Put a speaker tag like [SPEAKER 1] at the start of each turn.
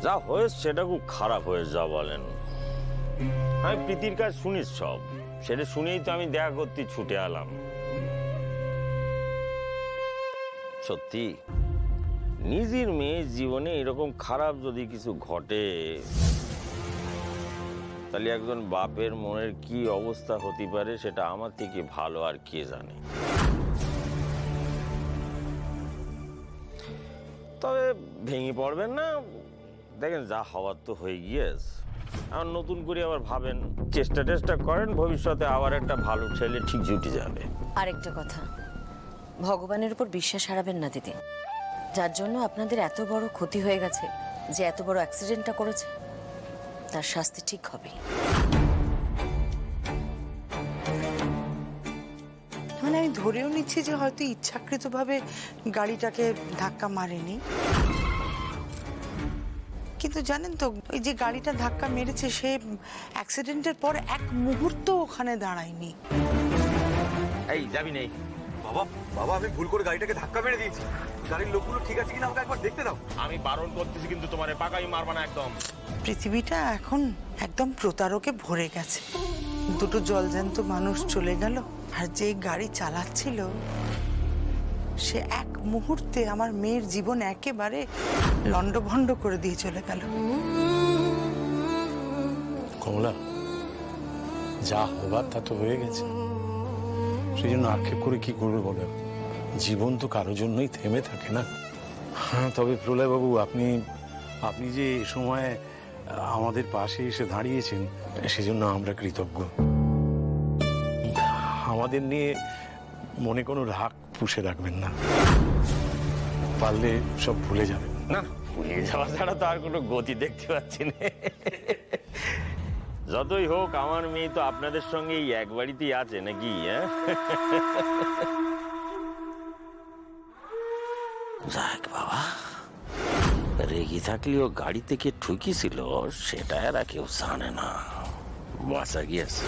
[SPEAKER 1] যা হয়েছে সেটা খুব খারাপ হয়ে যা বলেন। আমি প্রীতির কাজ শুনিস সব, সেটা শুনেই তো আমি দেখা করতে ছুটে এলাম। সত্যি নিজের মেয়ের জীবনে এরকম খারাপ যদি কিছু ঘটে, তাহলে একজন বাপের মনের কি অবস্থা হতে পারে সেটা আমার থেকে ভালো আর কে জানে। তবে ভেঙে পড়বেন না, দেখেন যা হওয়ার তো হয়ে গিয়েছে। আর নতুন করে আবার ভাবেন, চেষ্টা করেন, ভবিষ্যতে আবার একটা ভালো ছেলে ঠিক জুটে যাবে।
[SPEAKER 2] আরেকটা কথা, ভগবানের উপর বিশ্বাস হারাবেন না দিদি। যার জন্য আপনাদের এত বড় ক্ষতি হয়ে গেছে, যে এত বড় অ্যাক্সিডেন্টটা করেছে, তার শাস্তি ঠিক হবে।
[SPEAKER 3] মানে আমি ধরেও নিচ্ছি যে হয়তো ইচ্ছাকৃতভাবে গাড়িটাকে ধাক্কা মারেনি, কিন্তু জানেন তো এই যে গাড়িটা ধাক্কা মেরেছে সে অ্যাক্সিডেন্টের পর এক মুহূর্ত ওখানে দাঁড়ায়নি।
[SPEAKER 1] এই যাবি নেই
[SPEAKER 4] বাবা বাবা আমি ভুল করে গাড়িটাকে ধাক্কা মেরে দিয়েছি। গাড়ির লোকগুলো ঠিক আছে কিনা আমাকে একবার দেখতে দাও।
[SPEAKER 1] আমি বারণ করতেছি কিন্তু তোমার পাকাই মারবা না একদম।
[SPEAKER 3] পৃথিবীটা এখন একদম প্রতারকে ভরে গেছে। দুটো জলজ্যান্ত মানুষ চলে গেল, আর যে গাড়ি চালাচ্ছিল সে এক মুহূর্তে আমার মেয়ের জীবন একেবারে লন্ডভন্ড করে দিয়ে চলে গেল।
[SPEAKER 5] কমলা, যা হবার তা তো হয়ে গেছে, সেই জন্য আক্ষেপ করে কি করবে বলো? জীবন তো কারোর জন্যই থেমে থাকে না। হ্যাঁ, তবে প্রলয়বাবু আপনি যে এ সময় আমাদের পাশে এসে দাঁড়িয়েছেন সেজন্য আমরা কৃতজ্ঞ। আমাদের নিয়ে মনে কোনো রাগ পুষে রাখবেন না, পারলে সব ভুলে যাবেন।
[SPEAKER 1] না, ভুলে যাওয়া ছাড়া তো আর কোনো গতি দেখতে পাচ্ছি না। যতই হোক আমার মেয়ে তো আপনাদের সঙ্গে এই এক বাড়িতেই আছে নাকি? যাক বাবা, রেগে থাকলেও গাড়ি থেকে ঠুকিছিল সেটা এরা কেউ জানে না। বাঁচা গিয়েছে।